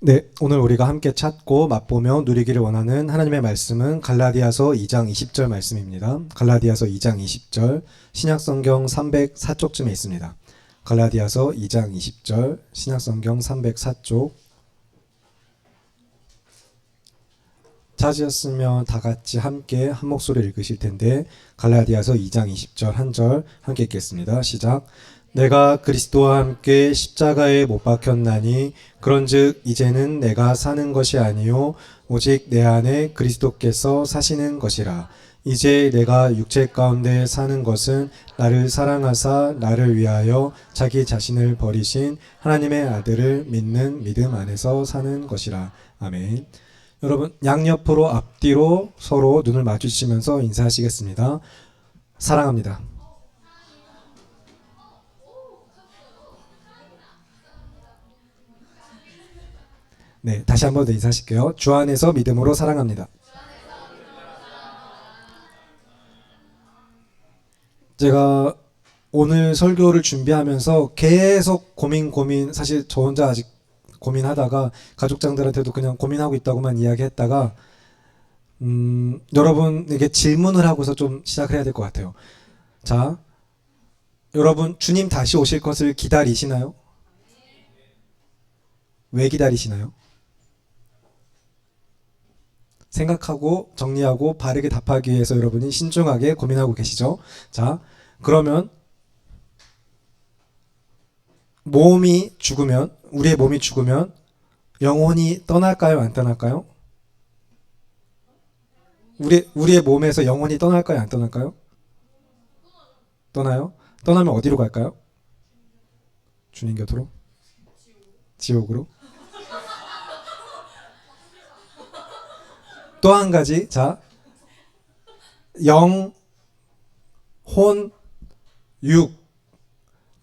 네, 오늘 우리가 함께 찾고 맛보며 누리기를 원하는 하나님의 말씀은 갈라디아서 2장 20절 말씀입니다. 갈라디아서 2장 20절 신약성경 304쪽쯤에 있습니다. 갈라디아서 2장 20절 신약성경 304쪽 찾으셨으면 다 같이 함께 한 목소리 읽으실 텐데 갈라디아서 2장 20절 한 절 함께 읽겠습니다. 시작. 내가 그리스도와 함께 십자가에 못 박혔나니 그런즉 이제는 내가 사는 것이 아니요 오직 내 안에 그리스도께서 사시는 것이라. 이제 내가 육체 가운데 사는 것은 나를 사랑하사 나를 위하여 자기 자신을 버리신 하나님의 아들을 믿는 믿음 안에서 사는 것이라. 아멘. 여러분 양옆으로 앞뒤로 서로 눈을 마주치면서 인사하시겠습니다. 사랑합니다. 네, 다시 한 번 더 인사하실게요. 주 안에서 믿음으로 사랑합니다. 제가 오늘 설교를 준비하면서 계속 고민 사실 저 혼자 아직 고민하다가 가족장들한테도 그냥 고민하고 있다고만 이야기했다가 여러분에게 질문을 하고서 좀 시작을 해야 될 것 같아요. 자, 여러분 주님 다시 오실 것을 기다리시나요? 왜 기다리시나요? 생각하고 정리하고 바르게 답하기 위해서 여러분이 신중하게 고민하고 계시죠? 자, 그러면 우리의 몸이 죽으면 영혼이 떠날까요? 안 떠날까요? 우리의 몸에서 영혼이 떠날까요? 안 떠날까요? 떠나요? 떠나면 어디로 갈까요? 주님 곁으로? 지옥으로? 또 한 가지, 자, 영, 혼, 육,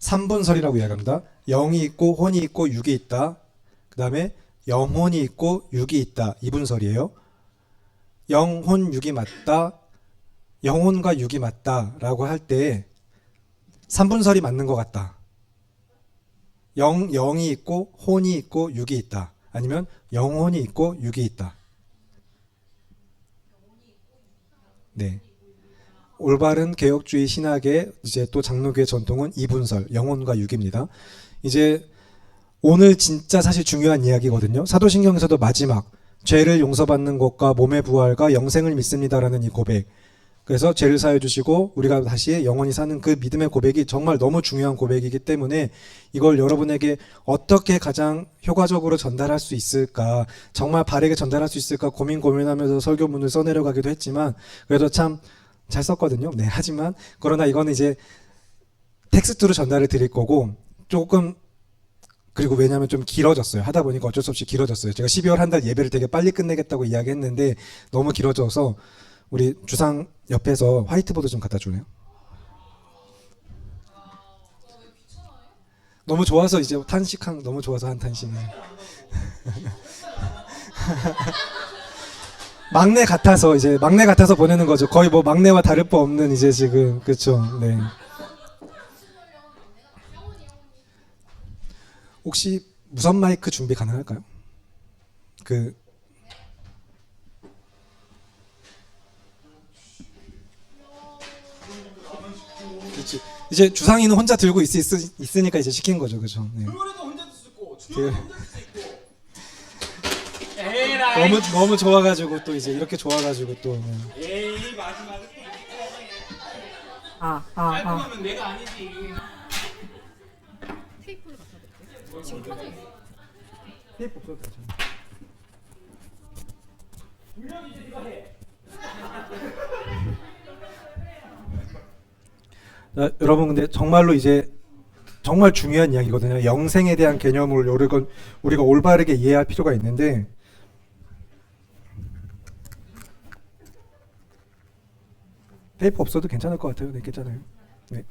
3분설이라고 이야기합니다. 영이 있고 혼이 있고 육이 있다. 그 다음에 영혼이 있고 육이 있다. 2분설이에요. 영혼 육이 맞다. 영혼과 육이 맞다 라고 할 때 3분설이 맞는 것 같다. 영이 있고 혼이 있고 육이 있다. 아니면 영혼이 있고 육이 있다. 네. 올바른 개혁주의 신학의 이제 또 장로교의 전통은 2분설, 영혼과 육입니다. 이제 오늘 진짜 사실 중요한 이야기거든요. 사도신경에서도 마지막 죄를 용서받는 것과 몸의 부활과 영생을 믿습니다라는 이 고백. 그래서 죄를 사해 주시고 우리가 다시 영원히 사는 그 믿음의 고백이 정말 너무 중요한 고백이기 때문에 이걸 여러분에게 어떻게 가장 효과적으로 전달할 수 있을까, 정말 바르게 전달할 수 있을까 고민하면서 설교문을 써내려가기도 했지만 그래도 참 잘 썼거든요. 네, 하지만 그러나 이거는 이제 텍스트로 전달을 드릴 거고 조금 그리고 왜냐하면 좀 길어졌어요. 하다 보니까 어쩔 수 없이 길어졌어요. 제가 12월 한 달 예배를 되게 빨리 끝내겠다고 이야기했는데 너무 길어져서 우리 주상 옆에서 화이트보드 좀 갖다 줄래요? 너무 좋아서 이제 너무 좋아서 한 탄식을. 막내 같아서 보내는 거죠. 거의 뭐 막내와 다를 바 없는 이제 지금 그렇죠. 네. 혹시 무선 마이크 준비 가능할까요? 그 그렇지. 이제 주상이는 혼자 들고 있으니까 이제 시킨 거죠, 그렇죠? 네. 그거라도 혼자 쓸 수 있고 그, 주영이 혼자 쓸 수 있고 에라이 너무 좋아가지고 또 이제 이렇게 좋아가지고 또 네. 에이 마지막에 아, 아, 아. 깔끔하면 내가 아니지. 테이프 없어도 되죠. 여러분 근데 정말로 이제 정말 중요한 이야기거든요. 영생에 대한 개념을 우리가 올바르게 이해할 필요가 있는데 테이프 없어도 괜찮을 것 같아요. 네, 괜찮아요. 네,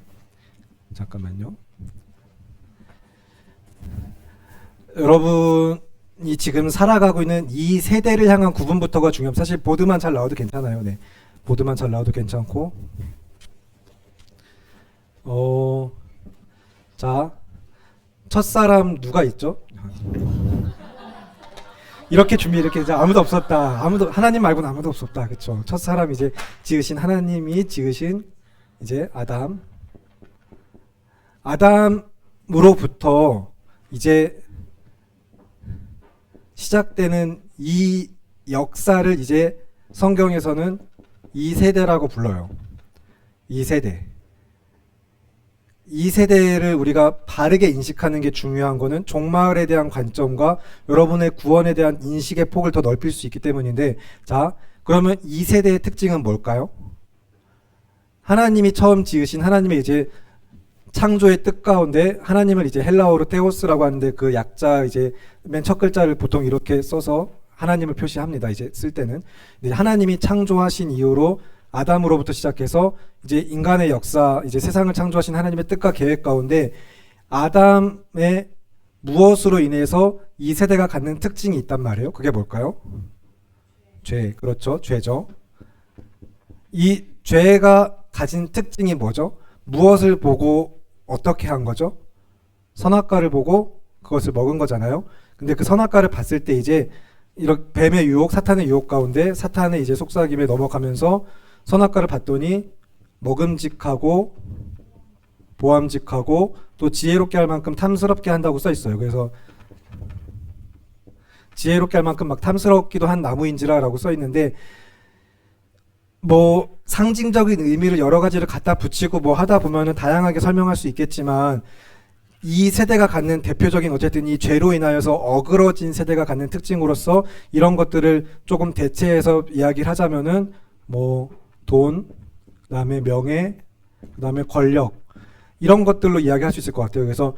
잠깐만요. 여러분이 지금 살아가고 있는 이 세대를 향한 구분부터가 중요합니다. 사실 보드만 잘 나와도 괜찮아요. 네, 보드만 잘 나와도 괜찮고 자, 첫사람 누가 있죠? 이렇게 준비 이렇게 이제 아무도 없었다. 아무도 하나님 말고는 아무도 없었다. 그렇죠. 첫 사람 이제 지으신 하나님이 지으신 이제 아담으로부터 이제 시작되는 이 역사를 이제 성경에서는 2세대라고 불러요. 2세대. 2세대를 우리가 바르게 인식하는 게 중요한 거는 종말에 대한 관점과 여러분의 구원에 대한 인식의 폭을 더 넓힐 수 있기 때문인데, 자, 그러면 2세대의 특징은 뭘까요? 하나님이 처음 지으신 하나님의 이제 창조의 뜻 가운데 하나님을 이제 헬라어로 테오스라고 하는데 그 약자 이제 맨 첫 글자를 보통 이렇게 써서 하나님을 표시합니다. 이제 쓸 때는 하나님이 창조하신 이후로 아담으로부터 시작해서 이제 인간의 역사, 이제 세상을 창조하신 하나님의 뜻과 계획 가운데 아담의 무엇으로 인해서 이 세대가 갖는 특징이 있단 말이에요. 그게 뭘까요? 죄. 그렇죠. 죄죠. 이 죄가 가진 특징이 뭐죠? 무엇을 보고 어떻게 한 거죠? 선악과를 보고 그것을 먹은 거잖아요. 근데 그 선악과를 봤을 때 이제 이렇게 뱀의 유혹, 사탄의 유혹 가운데 사탄의 이제 속삭임에 넘어가면서 선악과를 봤더니 먹음직하고 보암직하고 또 지혜롭게 할 만큼 탐스럽게 한다고 써 있어요. 그래서 지혜롭게 할 만큼 막 탐스럽기도 한 나무인지라라고 써 있는데, 뭐 상징적인 의미를 여러 가지를 갖다 붙이고 뭐 하다 보면은 다양하게 설명할 수 있겠지만, 이 세대가 갖는 대표적인 어쨌든 이 죄로 인하여서 어그러진 세대가 갖는 특징으로서 이런 것들을 조금 대체해서 이야기를 하자면은 뭐 돈, 그다음에 명예, 그다음에 권력, 이런 것들로 이야기할 수 있을 것 같아요. 그래서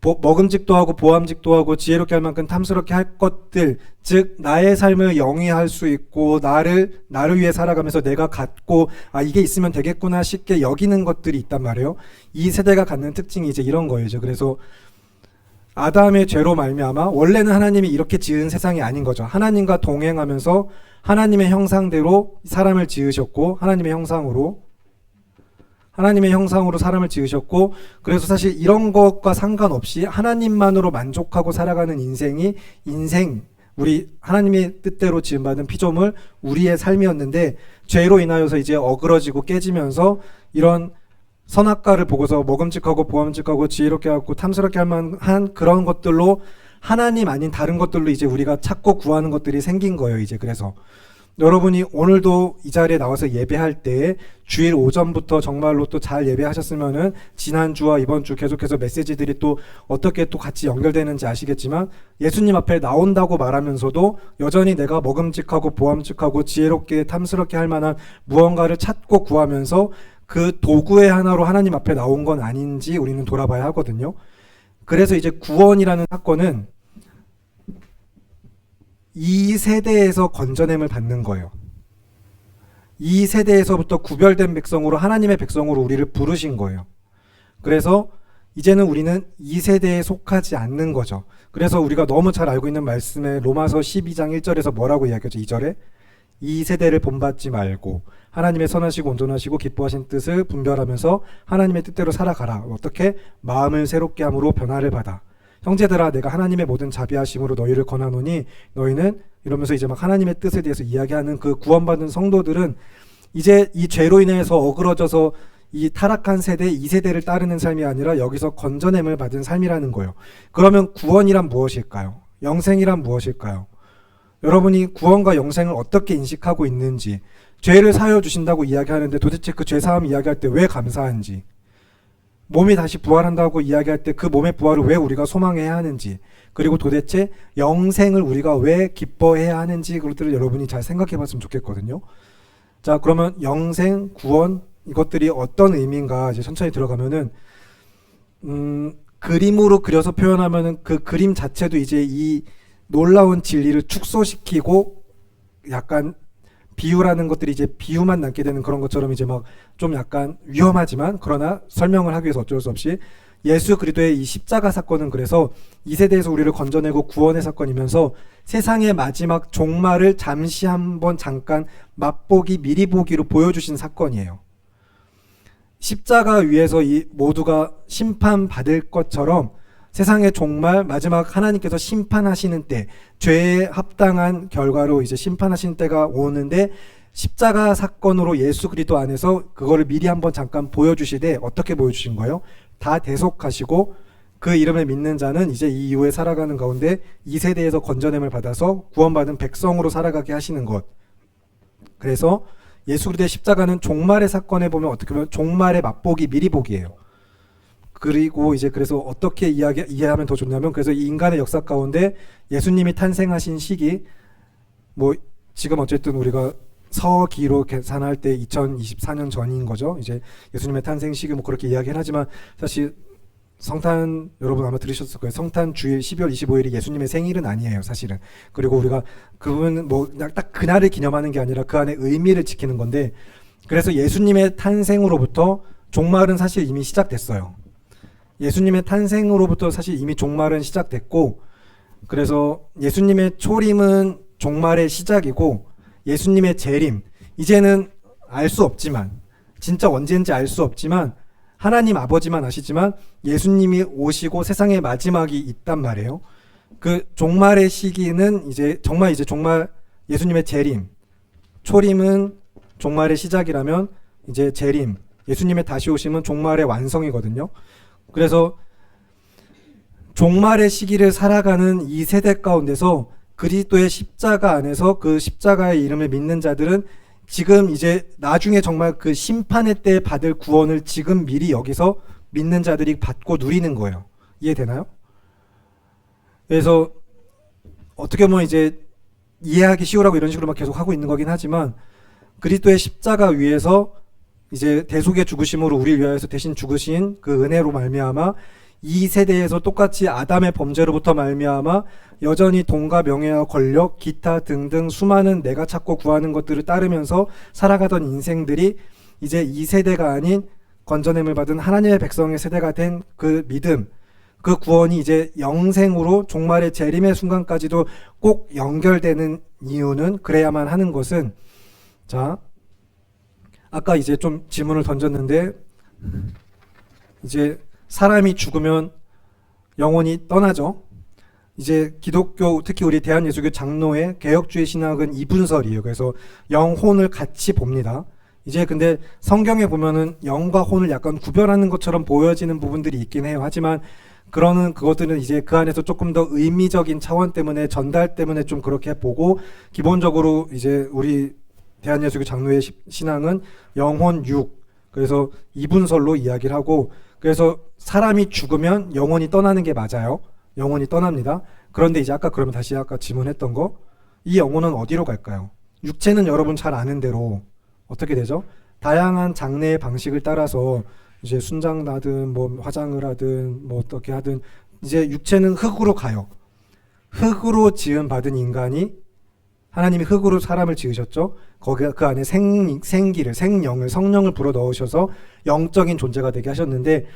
먹음직도 하고 보암직도 하고 지혜롭게 할 만큼 탐스럽게 할 것들, 즉 나의 삶을 영위할 수 있고 나를 위해 살아가면서 내가 갖고 이게 있으면 되겠구나 쉽게 여기는 것들이 있단 말이에요. 이 세대가 갖는 특징이 이제 이런 거예요. 그래서 아담의 죄로 말미암아 원래는 하나님이 이렇게 지은 세상이 아닌 거죠. 하나님과 동행하면서 하나님의 형상대로 사람을 지으셨고 하나님의 형상으로 사람을 지으셨고, 그래서 사실 이런 것과 상관없이 하나님만으로 만족하고 살아가는 우리 하나님의 뜻대로 지음받은 피조물 우리의 삶이었는데, 죄로 인하여서 이제 어그러지고 깨지면서 이런 선악과를 보고서 먹음직하고 보암직하고 지혜롭게 하고 탐스럽게 할 만한 그런 것들로 하나님 아닌 다른 것들로 이제 우리가 찾고 구하는 것들이 생긴 거예요. 이제 그래서 여러분이 오늘도 이 자리에 나와서 예배할 때 주일 오전부터 정말로 또 잘 예배하셨으면은 지난주와 이번 주 계속해서 메시지들이 또 어떻게 또 같이 연결되는지 아시겠지만, 예수님 앞에 나온다고 말하면서도 여전히 내가 먹음직하고 보암직하고 지혜롭게 탐스럽게 할 만한 무언가를 찾고 구하면서 그 도구의 하나로 하나님 앞에 나온 건 아닌지 우리는 돌아봐야 하거든요. 그래서 이제 구원이라는 사건은 이 세대에서 건져냄을 받는 거예요. 이 세대에서부터 구별된 백성으로 하나님의 백성으로 우리를 부르신 거예요. 그래서 이제는 우리는 이 세대에 속하지 않는 거죠. 그래서 우리가 너무 잘 알고 있는 말씀에 로마서 12장 1절에서 뭐라고 이야기하죠? 2절에 이 세대를 본받지 말고 하나님의 선하시고 온전하시고 기뻐하신 뜻을 분별하면서 하나님의 뜻대로 살아가라. 어떻게? 마음을 새롭게 함으로 변화를 받아. 형제들아 내가 하나님의 모든 자비하심으로 너희를 권하노니 너희는, 이러면서 이제 막 하나님의 뜻에 대해서 이야기하는 그 구원받은 성도들은 이제 이 죄로 인해서 어그러져서 이 타락한 세대, 이 세대를 따르는 삶이 아니라 여기서 건져냄을 받은 삶이라는 거예요. 그러면 구원이란 무엇일까요? 영생이란 무엇일까요? 여러분이 구원과 영생을 어떻게 인식하고 있는지, 죄를 사하여 주신다고 이야기하는데 도대체 그 죄사함 이야기할 때 왜 감사한지, 몸이 다시 부활한다고 이야기할 때 그 몸의 부활을 왜 우리가 소망해야 하는지, 그리고 도대체 영생을 우리가 왜 기뻐해야 하는지, 그것들을 여러분이 잘 생각해 봤으면 좋겠거든요. 자, 그러면 영생, 구원, 이것들이 어떤 의미인가 이제 천천히 들어가면은, 그림으로 그려서 표현하면은 그 그림 자체도 이제 이 놀라운 진리를 축소시키고 약간 비유라는 것들이 이제 비유만 남게 되는 그런 것처럼 이제 막 좀 약간 위험하지만, 그러나 설명을 하기 위해서 어쩔 수 없이 예수 그리스도의 이 십자가 사건은 그래서 이 세대에서 우리를 건져내고 구원의 사건이면서 세상의 마지막 종말을 잠시 한번 잠깐 맛보기, 미리 보기로 보여주신 사건이에요. 십자가 위에서 이 모두가 심판받을 것처럼 세상의 종말 마지막 하나님께서 심판하시는 때, 죄에 합당한 결과로 이제 심판하시는 때가 오는데 십자가 사건으로 예수 그리스도 안에서 그거를 미리 한번 잠깐 보여주시되 어떻게 보여주신 거예요? 다 대속하시고 그 이름을 믿는 자는 이제 이 이후에 살아가는 가운데 이 세대에서 건져냄을 받아서 구원받은 백성으로 살아가게 하시는 것. 그래서 예수 그리스도의 십자가는 종말의 사건에 보면 어떻게 보면 종말의 맛보기 미리 보기예요. 그리고 이제 그래서 어떻게 이해하면 더 좋냐면, 그래서 이 인간의 역사 가운데 예수님이 탄생하신 시기, 뭐 지금 어쨌든 우리가 서기로 계산할 때 2024년 전인 거죠. 이제 예수님의 탄생 시기 뭐 그렇게 이야기를 하지만 사실 성탄 여러분 아마 들으셨을 거예요. 성탄 주일 12월 25일이 예수님의 생일은 아니에요, 사실은. 그리고 우리가 그분 뭐 그냥 딱 그날을 기념하는 게 아니라 그 안에 의미를 지키는 건데, 그래서 예수님의 탄생으로부터 종말은 사실 이미 시작됐어요. 예수님의 탄생으로부터 사실 이미 종말은 시작됐고, 그래서 예수님의 초림은 종말의 시작이고, 예수님의 재림, 이제는 알 수 없지만, 진짜 언제인지 알 수 없지만 하나님 아버지만 아시지만 예수님이 오시고 세상의 마지막이 있단 말이에요. 그 종말의 시기는 이제 정말 예수님의 재림, 초림은 종말의 시작이라면 이제 재림, 예수님의 다시 오심은 종말의 완성이거든요. 그래서 종말의 시기를 살아가는 이 세대 가운데서 그리스도의 십자가 안에서 그 십자가의 이름을 믿는 자들은 지금 이제 나중에 정말 그 심판의 때 받을 구원을 지금 미리 여기서 믿는 자들이 받고 누리는 거예요. 이해되나요? 그래서 어떻게 보면 이제 이해하기 쉬우라고 이런 식으로 막 계속 하고 있는 거긴 하지만, 그리스도의 십자가 위에서 이제 대속의 죽으심으로 우리를 위하여서 대신 죽으신 그 은혜로 말미암아 이 세대에서 똑같이 아담의 범죄로부터 말미암아 여전히 돈과 명예와 권력, 기타 등등 수많은 내가 찾고 구하는 것들을 따르면서 살아가던 인생들이 이제 이 세대가 아닌 건져냄을 받은 하나님의 백성의 세대가 된 그 믿음, 그 구원이 이제 영생으로 종말의 재림의 순간까지도 꼭 연결되는 이유는, 그래야만 하는 것은, 자, 아까 이제 좀 질문을 던졌는데, 이제 사람이 죽으면 영혼이 떠나죠. 이제 기독교, 특히 우리 대한예수교 장로의 개혁주의 신학은 이분설이에요. 그래서 영혼을 같이 봅니다. 이제 근데 성경에 보면은 영과 혼을 약간 구별하는 것처럼 보여지는 부분들이 있긴 해요. 하지만 그것들은 이제 그 안에서 조금 더 의미적인 차원 때문에, 전달 때문에 좀 그렇게 보고, 기본적으로 이제 우리 대한예수교 장로의 신앙은 영혼 육, 그래서 이분설로 이야기를 하고, 그래서 사람이 죽으면 영혼이 떠나는 게 맞아요. 영혼이 떠납니다. 그런데 이제 그러면 다시 아까 질문했던 거, 이 영혼은 어디로 갈까요? 육체는 여러분 잘 아는 대로 어떻게 되죠? 다양한 장례의 방식을 따라서 이제 순장 나든 뭐 화장을 하든 뭐 어떻게 하든 이제 육체는 흙으로 가요. 흙으로 지음 받은 인간이, 하나님이 흙으로 사람을 지으셨죠. 거기 그 안에 생기를, 생령을, 성령을 불어 넣으셔서 영적인 존재가 되게 하셨는데,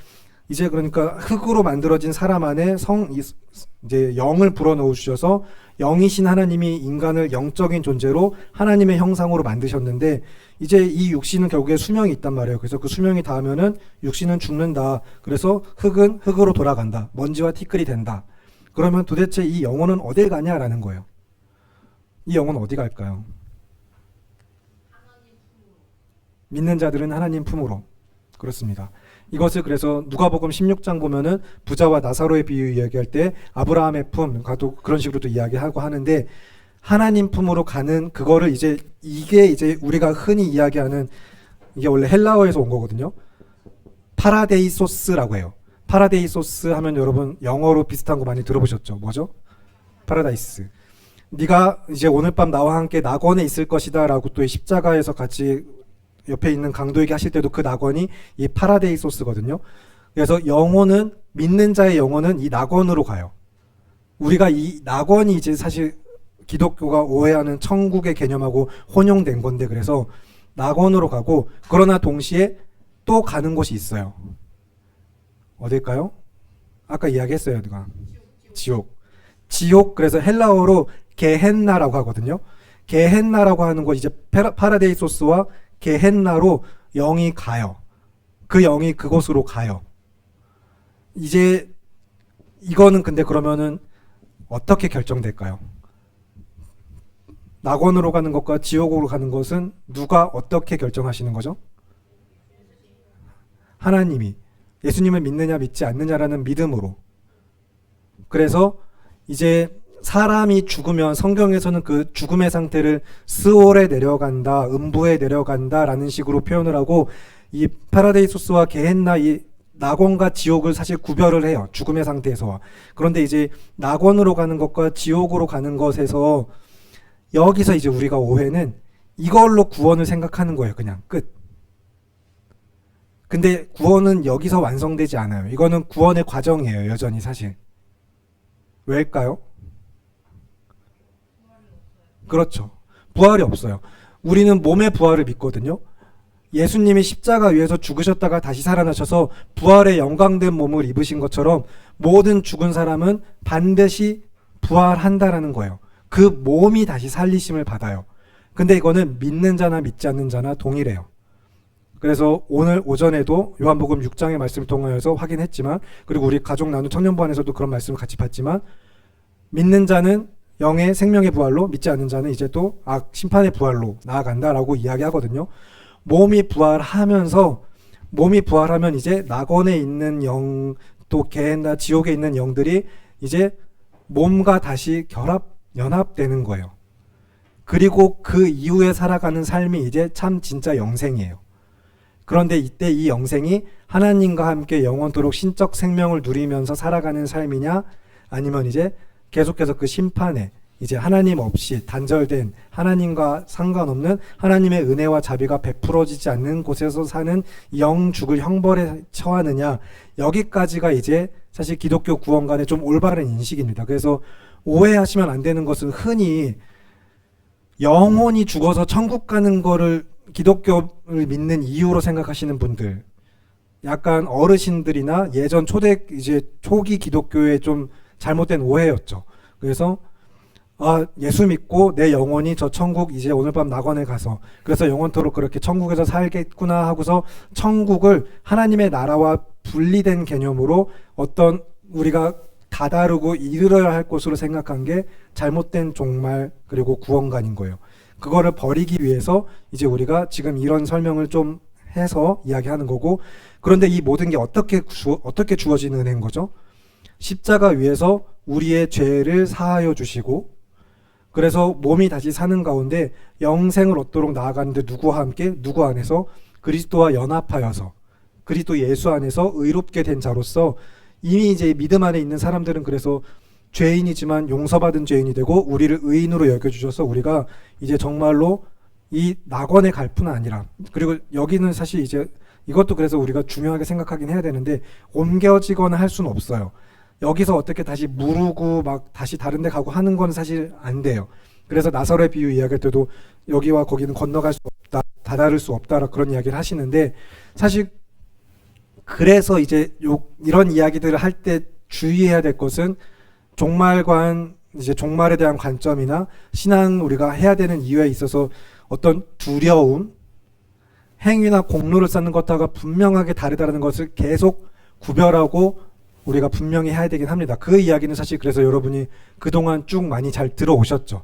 이제 그러니까 흙으로 만들어진 사람 안에 이제 영을 불어 넣으셔서 영이신 하나님이 인간을 영적인 존재로 하나님의 형상으로 만드셨는데, 이제 이 육신은 결국에 수명이 있단 말이에요. 그래서 그 수명이 닿으면은 육신은 죽는다. 그래서 흙은 흙으로 돌아간다. 먼지와 티끌이 된다. 그러면 도대체 이 영혼은 어딜 가냐라는 거예요. 이 영혼 어디 갈까요? 믿는 자들은 하나님 품으로. 그렇습니다. 이것을 그래서 누가복음 16장 보면은 부자와 나사로의 비유 이야기할 때 아브라함의 품, 그런 식으로도 이야기하고 하는데, 하나님 품으로 가는 그거를 이게 이제 우리가 흔히 이야기하는, 이게 원래 헬라어에서 온 거거든요. 파라데이소스라고 해요. 파라데이소스 하면 여러분 영어로 비슷한 거 많이 들어보셨죠? 뭐죠? 파라다이스. 네가 이제 오늘 밤 나와 함께 낙원에 있을 것이다 라고 또 십자가에서 같이 옆에 있는 강도에게 하실 때도 그 낙원이 이 파라데이소스거든요. 그래서 영혼은, 믿는 자의 영혼은 이 낙원으로 가요. 우리가 이 낙원이 이제 사실 기독교가 오해하는 천국의 개념하고 혼용된 건데, 그래서 낙원으로 가고, 그러나 동시에 또 가는 곳이 있어요. 어딜까요? 아까 이야기했어요. 누가? 지옥. 그래서 헬라어로 게헨나라고 하거든요. 게헨나라고 하는 곳, 이제 파라데이소스와 게헨나로 영이 가요. 그 영이 그곳으로 가요. 이제 이거는 근데 그러면은 어떻게 결정될까요? 낙원으로 가는 것과 지옥으로 가는 것은 누가 어떻게 결정하시는 거죠? 하나님이. 예수님을 믿느냐 믿지 않느냐라는 믿음으로. 그래서 이제 사람이 죽으면 성경에서는 그 죽음의 상태를 스올에 내려간다, 음부에 내려간다라는 식으로 표현을 하고, 이 파라데이소스와 게헨나, 이 낙원과 지옥을 사실 구별을 해요. 죽음의 상태에서와. 그런데 이제 낙원으로 가는 것과 지옥으로 가는 것에서 여기서 이제 우리가 오해는 이걸로 구원을 생각하는 거예요. 그냥 끝. 근데 구원은 여기서 완성되지 않아요. 이거는 구원의 과정이에요. 여전히 사실. 왜일까요? 그렇죠. 부활이 없어요. 우리는 몸의 부활을 믿거든요. 예수님이 십자가 위에서 죽으셨다가 다시 살아나셔서 부활의 영광된 몸을 입으신 것처럼 모든 죽은 사람은 반드시 부활한다라는 거예요. 그 몸이 다시 살리심을 받아요. 근데 이거는 믿는 자나 믿지 않는 자나 동일해요. 그래서 오늘 오전에도 요한복음 6장의 말씀을 통하여서 확인했지만, 그리고 우리 가족 나누 청년부안에서도 그런 말씀을 같이 봤지만, 믿는 자는 영의 생명의 부활로, 믿지 않는 자는 이제 또 심판의 부활로 나아간다라고 이야기하거든요. 몸이 부활하면 이제 낙원에 있는 영, 또 게헨나 지옥에 있는 영들이 이제 몸과 다시 연합되는 거예요. 그리고 그 이후에 살아가는 삶이 이제 참 진짜 영생이에요. 그런데 이때 이 영생이 하나님과 함께 영원토록 신적 생명을 누리면서 살아가는 삶이냐, 아니면 이제 계속해서 그 심판에 이제 하나님 없이 단절된, 하나님과 상관없는 하나님의 은혜와 자비가 베풀어지지 않는 곳에서 사는 영 죽을 형벌에 처하느냐, 여기까지가 이제 사실 기독교 구원관의 좀 올바른 인식입니다. 그래서 오해하시면 안 되는 것은, 흔히 영혼이 죽어서 천국 가는 거를 기독교를 믿는 이유로 생각하시는 분들, 약간 어르신들이나 예전 초기 기독교의 좀 잘못된 오해였죠. 그래서 예수 믿고 내 영혼이 저 천국, 이제 오늘 밤 낙원에 가서 그래서 영원토록 그렇게 천국에서 살겠구나 하고서 천국을 하나님의 나라와 분리된 개념으로 어떤 우리가 다다르고 이르러야 할 곳으로 생각한 게 잘못된 종말, 그리고 구원관인 거예요. 그거를 버리기 위해서 이제 우리가 지금 이런 설명을 좀 해서 이야기하는 거고, 그런데 이 모든 게 어떻게 주어지는 은혜인 거죠? 십자가 위에서 우리의 죄를 사하여 주시고, 그래서 몸이 다시 사는 가운데 영생을 얻도록 나아가는데 누구와 함께, 누구 안에서? 그리스도와 연합하여서, 그리스도 예수 안에서 의롭게 된 자로서, 이미 이제 믿음 안에 있는 사람들은 그래서 죄인이지만 용서받은 죄인이 되고 우리를 의인으로 여겨주셔서 우리가 이제 정말로 이 낙원에 갈 뿐 아니라, 그리고 여기는 사실 이제 이것도 그래서 우리가 중요하게 생각하긴 해야 되는데, 옮겨지거나 할 수는 없어요. 여기서 어떻게 다시 무르고 막 다시 다른 데 가고 하는 건 사실 안 돼요. 그래서 나사로의 비유 이야기할 때도 여기와 거기는 건너갈 수 없다, 다다를 수 없다, 그런 이야기를 하시는데, 사실 그래서 이제 이런 이야기들을 할 때 주의해야 될 것은, 종말관, 이제 종말에 대한 관점이나 신앙 우리가 해야 되는 이유에 있어서 어떤 두려움, 행위나 공로를 쌓는 것과 분명하게 다르다는 것을 계속 구별하고 우리가 분명히 해야 되긴 합니다. 그 이야기는 사실 그래서 여러분이 그동안 쭉 많이 잘 들어오셨죠.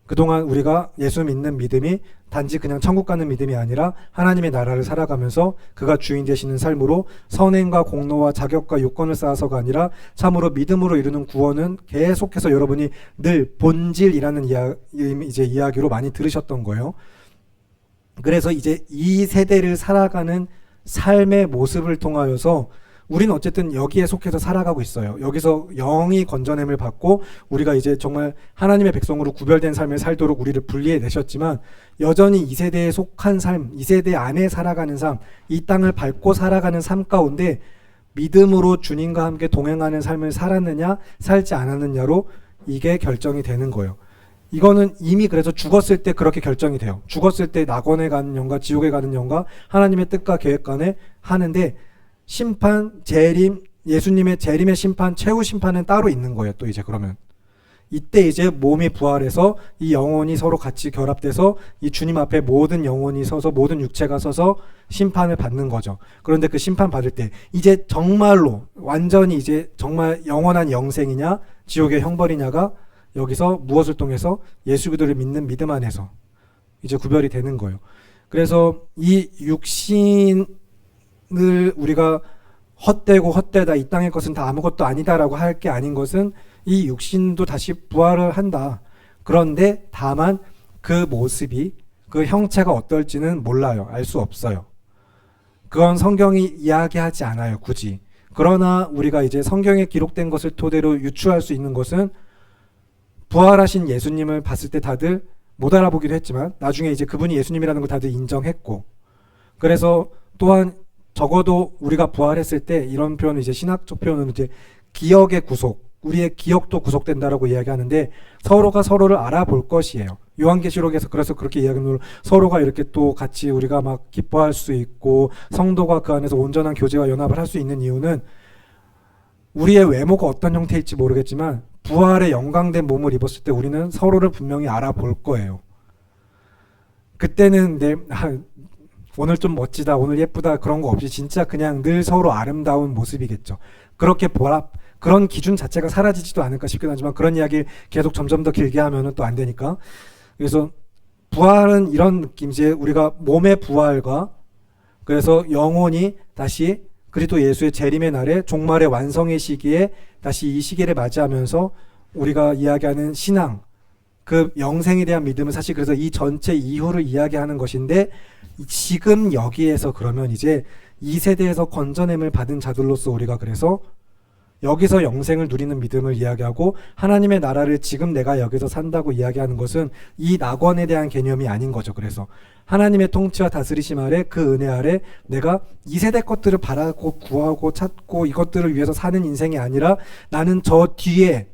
그동안 우리가 예수 믿는 믿음이 단지 그냥 천국 가는 믿음이 아니라 하나님의 나라를 살아가면서 그가 주인 되시는 삶으로 선행과 공로와 자격과 요건을 쌓아서가 아니라 참으로 믿음으로 이루는 구원은 계속해서 여러분이 늘 본질이라는 이야기로 많이 들으셨던 거예요. 그래서 이제 이 세대를 살아가는 삶의 모습을 통하여서 우리는 어쨌든 여기에 속해서 살아가고 있어요. 여기서 영이 건져냄을 받고 우리가 이제 정말 하나님의 백성으로 구별된 삶을 살도록 우리를 분리해 내셨지만, 여전히 이 세대에 속한 삶, 이 세대 안에 살아가는 삶, 이 땅을 밟고 살아가는 삶 가운데 믿음으로 주님과 함께 동행하는 삶을 살았느냐 살지 않았느냐로 이게 결정이 되는 거예요. 이거는 이미 그래서 죽었을 때 그렇게 결정이 돼요. 죽었을 때 낙원에 가는 영과 지옥에 가는 영과 하나님의 뜻과 계획 간에 하는데, 심판, 재림, 예수님의 재림의 심판, 최후 심판은 따로 있는 거예요. 또 이제 그러면 이때 이제 몸이 부활해서 이 영혼이 서로 같이 결합돼서 이 주님 앞에 모든 영혼이 서서 모든 육체가 서서 심판을 받는 거죠. 그런데 그 심판 받을 때 이제 정말로 완전히 이제 정말 영원한 영생이냐 지옥의 형벌이냐가 여기서 무엇을 통해서 예수 그리스도를 믿는 믿음 안에서 이제 구별이 되는 거예요. 그래서 이 육신을 우리가 헛되고 헛되다, 이 땅의 것은 다 아무것도 아니다라고 할 게 아닌 것은 이 육신도 다시 부활을 한다. 그런데 다만 그 모습이, 그 형체가 어떨지는 몰라요. 알 수 없어요. 그건 성경이 이야기하지 않아요, 굳이. 그러나 우리가 이제 성경에 기록된 것을 토대로 유추할 수 있는 것은 부활하신 예수님을 봤을 때 다들 못 알아보기도 했지만 나중에 이제 그분이 예수님이라는 걸 다들 인정했고, 그래서 또한 적어도 우리가 부활했을 때 이런 표현은 이제 신학적 표현은 이제 기억의 구속, 우리의 기억도 구속된다라고 이야기하는데 서로가 서로를 알아볼 것이에요. 요한계시록에서 그래서 그렇게 이야기하는 서로가 이렇게 또 같이 우리가 막 기뻐할 수 있고 성도가 그 안에서 온전한 교제와 연합을 할 수 있는 이유는 우리의 외모가 어떤 형태일지 모르겠지만 부활의 영광된 몸을 입었을 때 우리는 서로를 분명히 알아볼 거예요. 그때는 오늘 좀 멋지다, 오늘 예쁘다 그런 거 없이 진짜 그냥 늘 서로 아름다운 모습이겠죠. 그렇게 그런 기준 자체가 사라지지도 않을까 싶긴 하지만 그런 이야기 계속 점점 더 길게 하면은 또 안 되니까. 그래서 부활은 이런 느낌, 이제 우리가 몸의 부활과 그래서 영혼이 다시 그리스도 예수의 재림의 날에 종말의 완성의 시기에 다시 이 시기를 맞이하면서 우리가 이야기하는 신앙, 그 영생에 대한 믿음은 사실 그래서 이 전체 이후를 이야기하는 것인데 지금 여기에서 그러면 이제 이 세대에서 건져냄을 받은 자들로서 우리가 그래서 여기서 영생을 누리는 믿음을 이야기하고 하나님의 나라를 지금 내가 여기서 산다고 이야기하는 것은 이 낙원에 대한 개념이 아닌 거죠. 그래서 하나님의 통치와 다스리심 아래 그 은혜 아래 내가 이 세대 것들을 바라고 구하고 찾고 이것들을 위해서 사는 인생이 아니라 나는 저 뒤에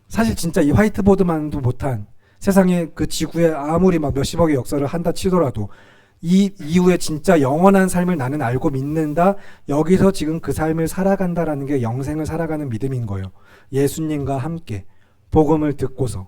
사실 진짜 이 화이트보드만도 못한 세상에 그 지구에 아무리 막 몇십억의 역사를 한다 치더라도 이 이후에 진짜 영원한 삶을 나는 알고 믿는다. 여기서 지금 그 삶을 살아간다라는 게 영생을 살아가는 믿음인 거예요. 예수님과 함께 복음을 듣고서.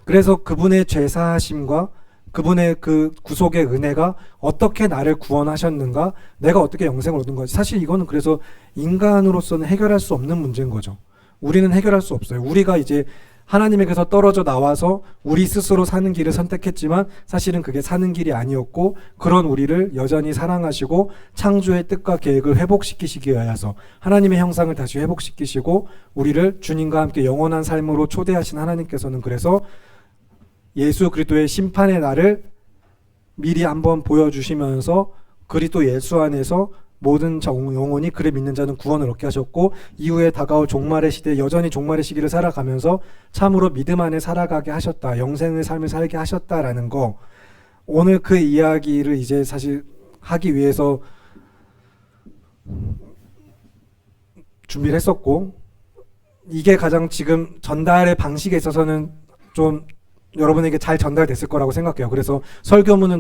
그래서 그분의 죄사하심과 그분의 그 구속의 은혜가 어떻게 나를 구원하셨는가, 내가 어떻게 영생을 얻은 거지. 사실 이거는 그래서 인간으로서는 해결할 수 없는 문제인 거죠. 우리는 해결할 수 없어요. 우리가 이제 하나님에게서 떨어져 나와서 우리 스스로 사는 길을 선택했지만 사실은 그게 사는 길이 아니었고 그런 우리를 여전히 사랑하시고 창조의 뜻과 계획을 회복시키시기 위하여서 하나님의 형상을 다시 회복시키시고 우리를 주님과 함께 영원한 삶으로 초대하신 하나님께서는 그래서 예수 그리스도의 심판의 날을 미리 한번 보여주시면서 그리스도 예수 안에서 모든 영혼이 그를 믿는 자는 구원을 얻게 하셨고 이후에 다가올 종말의 시대에 여전히 종말의 시기를 살아가면서 참으로 믿음 안에 살아가게 하셨다. 영생의 삶을 살게 하셨다라는 거, 오늘 그 이야기를 이제 사실 하기 위해서 준비를 했었고 이게 가장 지금 전달의 방식에 있어서는 좀 여러분에게 잘 전달됐을 거라고 생각해요. 그래서 설교문은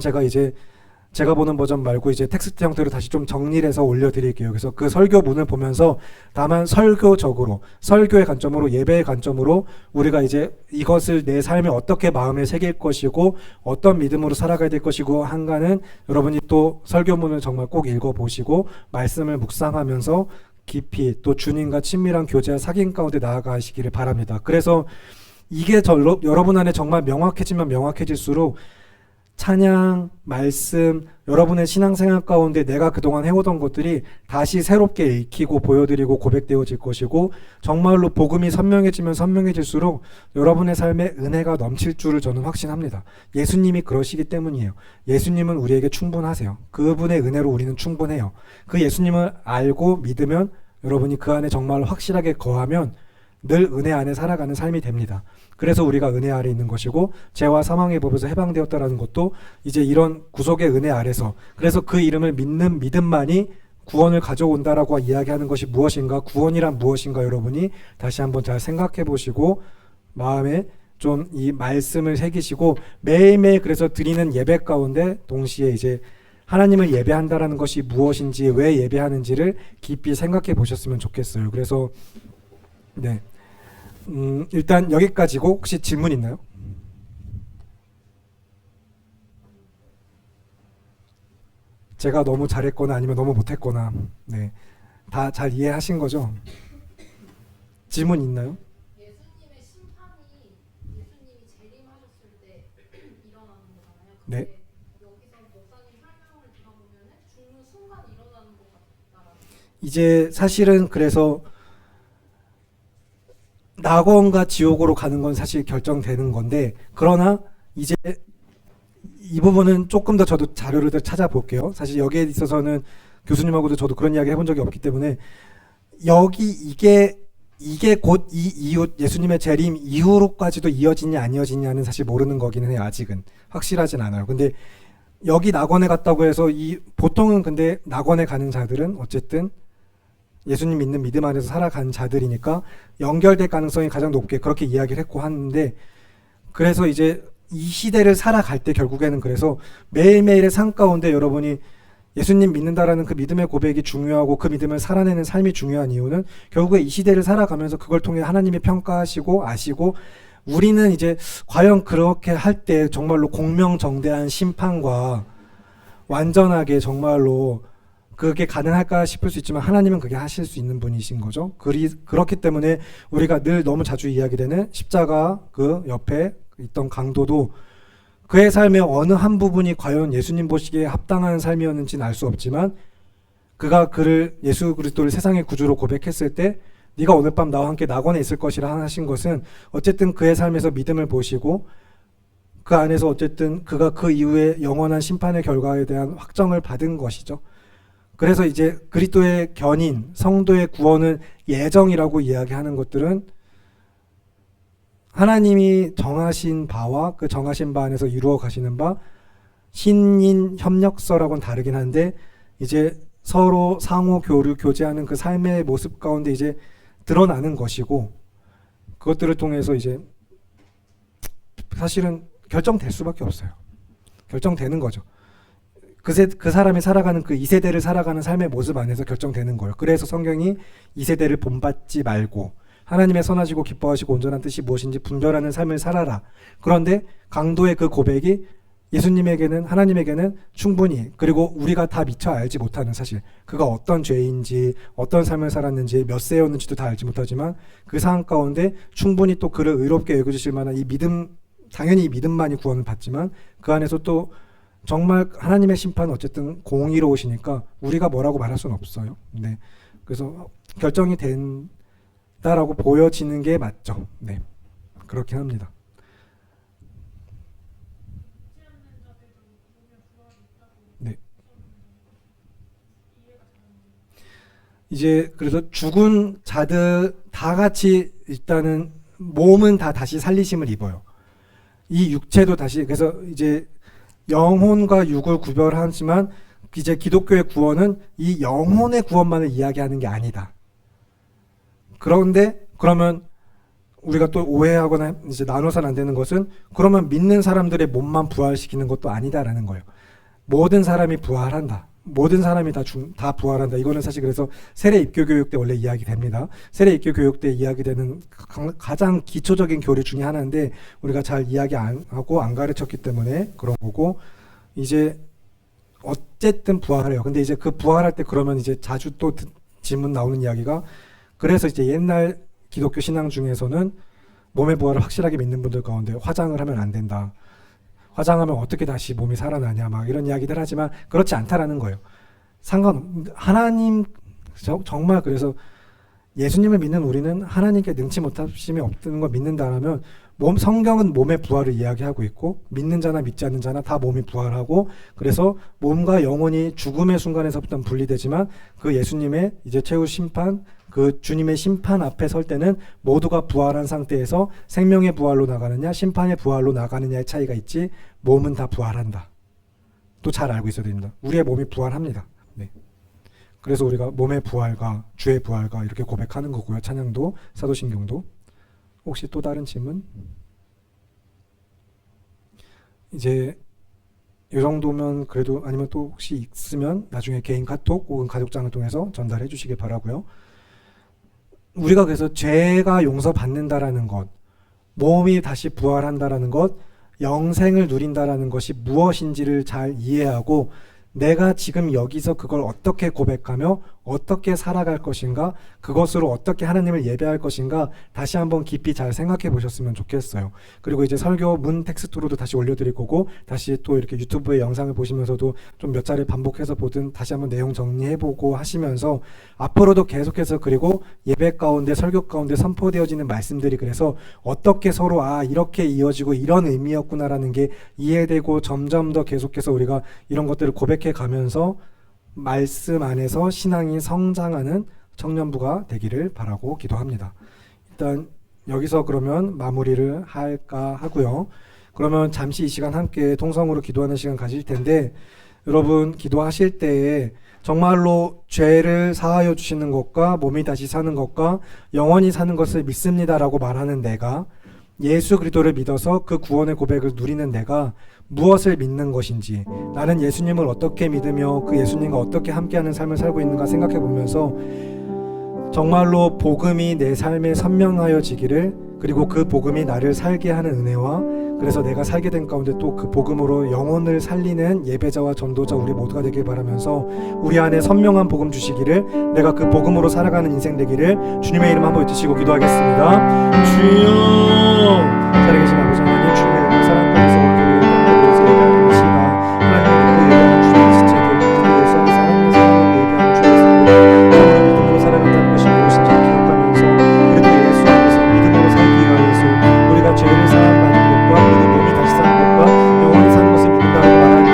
제가 보는 버전 말고 이제 텍스트 형태로 다시 좀 정리를 해서 올려드릴게요. 그래서 그 설교문을 보면서 다만 설교적으로, 설교의 관점으로, 예배의 관점으로 우리가 이제 이것을 내 삶에 어떻게 마음에 새길 것이고 어떤 믿음으로 살아가야 될 것이고 한가는 여러분이 또 설교문을 정말 꼭 읽어보시고 말씀을 묵상하면서 깊이 또 주님과 친밀한 교제와 사귐 가운데 나아가시기를 바랍니다. 그래서 이게 여러분 안에 정말 명확해지면 명확해질수록 찬양, 말씀, 여러분의 신앙생활 가운데 내가 그동안 해오던 것들이 다시 새롭게 읽히고 보여드리고 고백되어질 것이고 정말로 복음이 선명해지면 선명해질수록 여러분의 삶에 은혜가 넘칠 줄을 저는 확신합니다. 예수님이 그러시기 때문이에요. 예수님은 우리에게 충분하세요. 그분의 은혜로 우리는 충분해요. 그 예수님을 알고 믿으면 여러분이 그 안에 정말 확실하게 거하면 늘 은혜 안에 살아가는 삶이 됩니다. 그래서 우리가 은혜 아래 있는 것이고 죄와 사망의 법에서 해방되었다라는 것도 이제 이런 구속의 은혜 아래서, 그래서 그 이름을 믿는 믿음만이 구원을 가져온다라고 이야기하는 것이 무엇인가, 구원이란 무엇인가 여러분이 다시 한번 잘 생각해 보시고 마음에 좀 이 말씀을 새기시고 매일매일 그래서 드리는 예배 가운데 동시에 이제 하나님을 예배한다라는 것이 무엇인지 왜 예배하는지를 깊이 생각해 보셨으면 좋겠어요. 그래서 네. 일단 여기까지고 혹시 질문 있나요? 제가 너무 잘했거나 아니면 너무 못했거나 네, 다 잘 이해하신 거죠? 질문 있나요? 예수님의 심판이 예수님이 재림하셨을 때 일어나는 거잖아요. 네. 근데 여기서 목사님 설명을 들어보면은 죽는 순간 일어나는 것 같다라는. 이제 사실은 그래서 낙원과 지옥으로 가는 건 사실 결정되는 건데, 그러나 이제 이 부분은 조금 더 저도 자료를 더 찾아볼게요. 사실 여기에 있어서는 교수님하고도 저도 그런 이야기 해본 적이 없기 때문에 여기 이게 곧 이 이후 예수님의 재림 이후로까지도 이어지냐 안 이어지냐는 사실 모르는 거기는 해요. 아직은 확실하진 않아요. 근데 여기 낙원에 갔다고 해서 이 보통은 근데 낙원에 가는 자들은 어쨌든 예수님 믿는 믿음 안에서 살아가는 자들이니까 연결될 가능성이 가장 높게 그렇게 이야기를 했고 하는데, 그래서 이제 이 시대를 살아갈 때 결국에는 그래서 매일매일의 삶 가운데 여러분이 예수님 믿는다라는 그 믿음의 고백이 중요하고 그 믿음을 살아내는 삶이 중요한 이유는 결국에 이 시대를 살아가면서 그걸 통해 하나님이 평가하시고 아시고, 우리는 이제 과연 그렇게 할 때 정말로 공명정대한 심판과 완전하게 정말로 그게 가능할까 싶을 수 있지만 하나님은 그게 하실 수 있는 분이신 거죠. 그렇기 때문에 우리가 늘 너무 자주 이야기되는 십자가 그 옆에 있던 강도도 그의 삶의 어느 한 부분이 과연 예수님 보시기에 합당한 삶이었는지는 알 수 없지만, 그가 그를 예수 그리스도를 세상의 구주로 고백했을 때 네가 오늘 밤 나와 함께 낙원에 있을 것이라 하신 것은 어쨌든 그의 삶에서 믿음을 보시고 그 안에서 어쨌든 그가 그 이후에 영원한 심판의 결과에 대한 확정을 받은 것이죠. 그래서 이제 그리스도의 견인, 성도의 구원은 예정이라고 이야기하는 것들은 하나님이 정하신 바와 그 정하신 바 안에서 이루어 가시는 바 신인 협력서라고는 다르긴 한데, 이제 서로 상호 교류 교제하는 그 삶의 모습 가운데 이제 드러나는 것이고, 그것들을 통해서 이제 사실은 결정될 수밖에 없어요. 결정되는 거죠. 그 사람이 살아가는 그 2세대를 살아가는 삶의 모습 안에서 결정되는 거예요. 그래서 성경이 2세대를 본받지 말고 하나님의 선하시고 기뻐하시고 온전한 뜻이 무엇인지 분별하는 삶을 살아라. 그런데 강도의 그 고백이 예수님에게는, 하나님에게는 충분히, 그리고 우리가 다 미처 알지 못하는 사실, 그가 어떤 죄인지 어떤 삶을 살았는지 몇 세였는지도 다 알지 못하지만 그 상황 가운데 충분히 또 그를 의롭게 여겨주실 만한 이 믿음, 당연히 이 믿음만이 구원을 받지만 그 안에서 또 정말 하나님의 심판은 어쨌든 공의로우시니까 우리가 뭐라고 말할 수는 없어요. 네. 그래서 결정이 된다라고 보여지는 게 맞죠. 네. 그렇긴 합니다. 네. 이제 그래서 죽은 자들 다 같이 일단은 몸은 다 다시 살리심을 입어요. 이 육체도 다시, 그래서 이제 영혼과 육을 구별하지만 이제 기독교의 구원은 이 영혼의 구원만을 이야기하는 게 아니다. 그런데 그러면 우리가 또 오해하거나 이제 나눠서는 안 되는 것은, 그러면 믿는 사람들의 몸만 부활시키는 것도 아니다라는 거예요. 모든 사람이 부활한다. 모든 사람이 다 부활한다. 이거는 사실 그래서 세례 입교 교육 때 원래 이야기됩니다. 세례 입교 교육 때 이야기되는 가장 기초적인 교리 중에 하나인데 우리가 잘 이야기 안 하고 안 가르쳤기 때문에 그런 거고, 이제 어쨌든 부활해요. 근데 이제 그 부활할 때 그러면 이제 자주 또 질문 나오는 이야기가, 그래서 이제 옛날 기독교 신앙 중에서는 몸의 부활을 확실하게 믿는 분들 가운데 화장을 하면 안 된다. 화장하면 어떻게 다시 몸이 살아나냐 막 이런 이야기들 하지만 그렇지 않다라는 거예요. 하나님 정말, 그래서 예수님을 믿는 우리는 하나님께 능치 못하심이 없는 걸 믿는다라면 성경은 몸의 부활을 이야기하고 있고 믿는 자나 믿지 않는 자나 다 몸이 부활하고, 그래서 몸과 영혼이 죽음의 순간에서부터 분리되지만 그 예수님의 이제 최후 심판, 그 주님의 심판 앞에 설 때는 모두가 부활한 상태에서 생명의 부활로 나가느냐 심판의 부활로 나가느냐의 차이가 있지, 몸은 다 부활한다. 또 잘 알고 있어야 됩니다. 우리의 몸이 부활합니다. 네. 그래서 우리가 몸의 부활과 주의 부활과 이렇게 고백하는 거고요. 찬양도 사도신경도. 혹시 또 다른 질문? 이제 이 정도면 그래도, 아니면 또 혹시 있으면 나중에 개인 카톡 혹은 가족장을 통해서 전달해 주시길 바라고요. 우리가 그래서 죄가 용서받는다라는 것, 몸이 다시 부활한다라는 것, 영생을 누린다라는 것이 무엇인지를 잘 이해하고 내가 지금 여기서 그걸 어떻게 고백하며 어떻게 살아갈 것인가, 그것으로 어떻게 하나님을 예배할 것인가 다시 한번 깊이 잘 생각해 보셨으면 좋겠어요. 그리고 이제 설교 문 텍스트로도 다시 올려드릴 거고, 다시 또 이렇게 유튜브의 영상을 보시면서도 좀 몇 차례 반복해서 보든 다시 한번 내용 정리해보고 하시면서 앞으로도 계속해서, 그리고 예배 가운데 설교 가운데 선포되어지는 말씀들이 그래서 어떻게 서로 이렇게 이어지고 이런 의미였구나라는 게 이해되고 점점 더 계속해서 우리가 이런 것들을 고백해 가면서 말씀 안에서 신앙이 성장하는 청년부가 되기를 바라고 기도합니다. 일단 여기서 그러면 마무리를 할까 하고요. 그러면 잠시 이 시간 함께 통성으로 기도하는 시간 가질 텐데, 여러분 기도하실 때에 정말로 죄를 사하여 주시는 것과 몸이 다시 사는 것과 영원히 사는 것을 믿습니다라고 말하는 내가, 예수 그리스도를 믿어서 그 구원의 고백을 누리는 내가 무엇을 믿는 것인지, 나는 예수님을 어떻게 믿으며 그 예수님과 어떻게 함께하는 삶을 살고 있는가 생각해 보면서 정말로 복음이 내 삶에 선명하여지기를, 그리고 그 복음이 나를 살게 하는 은혜와, 그래서 내가 살게 된 가운데 또 그 복음으로 영혼을 살리는 예배자와 전도자 우리 모두가 되길 바라면서 우리 안에 선명한 복음 주시기를, 내가 그 복음으로 살아가는 인생 되기를 주님의 이름 한번 외치시고 기도하겠습니다. 주여, 살아계신 아버지 하나님, 주님의 은혜 사랑 가운데서 오늘도 예배하면서 예배하는 이 시간 하나님의 그 예배하는 주님의 지체들 그리고 예수 안에서 하나님의 사랑을 예배하는 주의 성도들 참으로 믿음으로 살아간다는 것이 무엇인지 기억하면서, 그래도 예수 안에서 믿음으로 살기 위하여서 우리가 죄를 사함받는 것과 그리고 몸이 다시 사는 것과 영원히 사는 것을 믿는다고 말할 때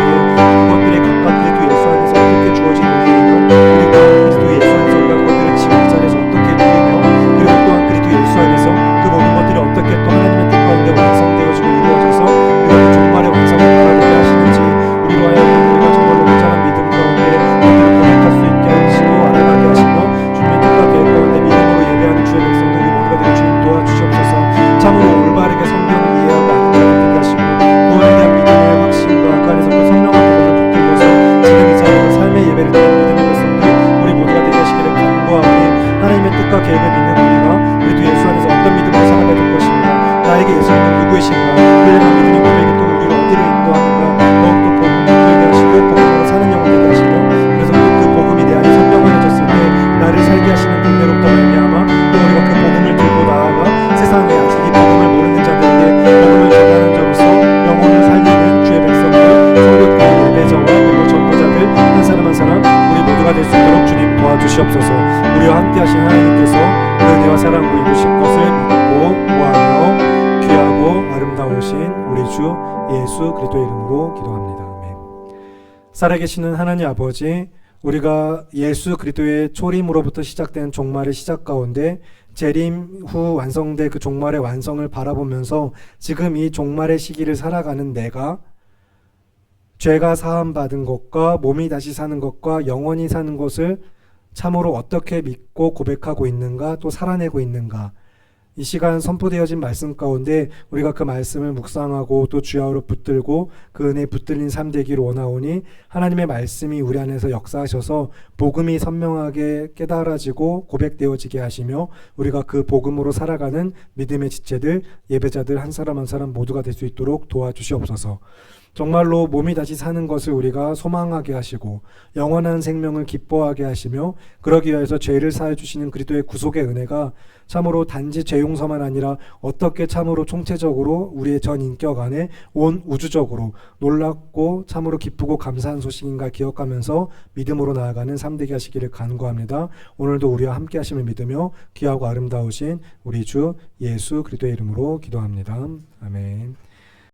그것들이 각각 그리스도 예수 안에서 어떻게 주어진 은혜이며, 그리고 그리스도 예수 안에서 우리가 그것들을 지금 이 자리에서 어떻게 누리며, 그리고 또한 그리스도 예수 안에서 그 모든 것들이 어떻게 또 하나님의 뜻 가운데 완성되어지고 이루어져서 우리가 그 종말의 완성을 바라보게 하시는지, 우리로 하여금 우리가 정말로 온전한 믿음 가운데 그것들을 고백할 수 있게 하시고 알아가게 하시며, 주님의 뜻과 계획 가운데 믿음으로 예배하는 주의 백성들 우리 모두가 되어 주님 도와주시옵소서. 참으로 올바르게 성경을 이해하고 아는 자가 되게 하시고 구원에 대한 믿음의 확신과 그 안에서 그 성령한 복음을 붙들고서 지금 이 자리에서 삶의 예배를 드리는 믿음의 백성들 우리 모두가 되게 하시기를 간구하오니, 하나님의 뜻과 계획을 믿는 우리가 그래도 예수 안에서 어떤 믿음으로 살아가야 될 것인가, 나에게 예수님은 누구이신가, 그에 대한 믿음이 우리에게 또 우리를 어디로 인도하는가, 더욱더 복음을 들게 하시고 복음으로 사는 영혼 되게 하시고, 그래서 또 그 복음이 내 안에 선명해졌을 때 나를 살게 하시는 은혜로부터 말미암아 또 우리가 그 복음을 들고 나아가 세상에 아직 이 복음을 모르는 자들에게 복음을 전하는 자로서 영혼을 살리는 주의 백성들, 성도교회 예배자와 그리고 전도자들 한 사람 한 사람 우리 모두가 될 수 있도록 주님 도와주시옵소서. 우리와 함께 하신 하나님께서 그 은혜와 사랑으로 이루실 것을 믿고 구하며 귀하고 아름다우신 우리 주 예수 그리스도의 이름으로 기도합니다. 아멘. 살아계시는 하나님 아버지, 우리가 예수 그리스도의 초림으로부터 시작된 종말의 시작 가운데 재림 후 완성된 그 종말의 완성을 바라보면서 지금 이 종말의 시기를 살아가는 내가 죄가 사함받은 것과 몸이 다시 사는 것과 영원히 사는 것을 참으로 어떻게 믿고 고백하고 있는가, 또 살아내고 있는가, 이 시간 선포되어진 말씀 가운데 우리가 그 말씀을 묵상하고 또 주야로 붙들고 그 은혜에 붙들린 삶 되기를 원하오니, 하나님의 말씀이 우리 안에서 역사하셔서 복음이 선명하게 깨달아지고 고백되어지게 하시며 우리가 그 복음으로 살아가는 믿음의 지체들, 예배자들 한 사람 한 사람 모두가 될 수 있도록 도와주시옵소서. 정말로 몸이 다시 사는 것을 우리가 소망하게 하시고 영원한 생명을 기뻐하게 하시며, 그러기 위해서 죄를 사해 주시는 그리스도의 구속의 은혜가 참으로 단지 죄 용서만 아니라 어떻게 참으로 총체적으로 우리의 전 인격 안에 온 우주적으로 놀랍고 참으로 기쁘고 감사한 소식인가 기억하면서 믿음으로 나아가는 삶 되게 하시기를 간구합니다. 오늘도 우리와 함께 하심을 믿으며 귀하고 아름다우신 우리 주 예수 그리스도의 이름으로 기도합니다. 아멘.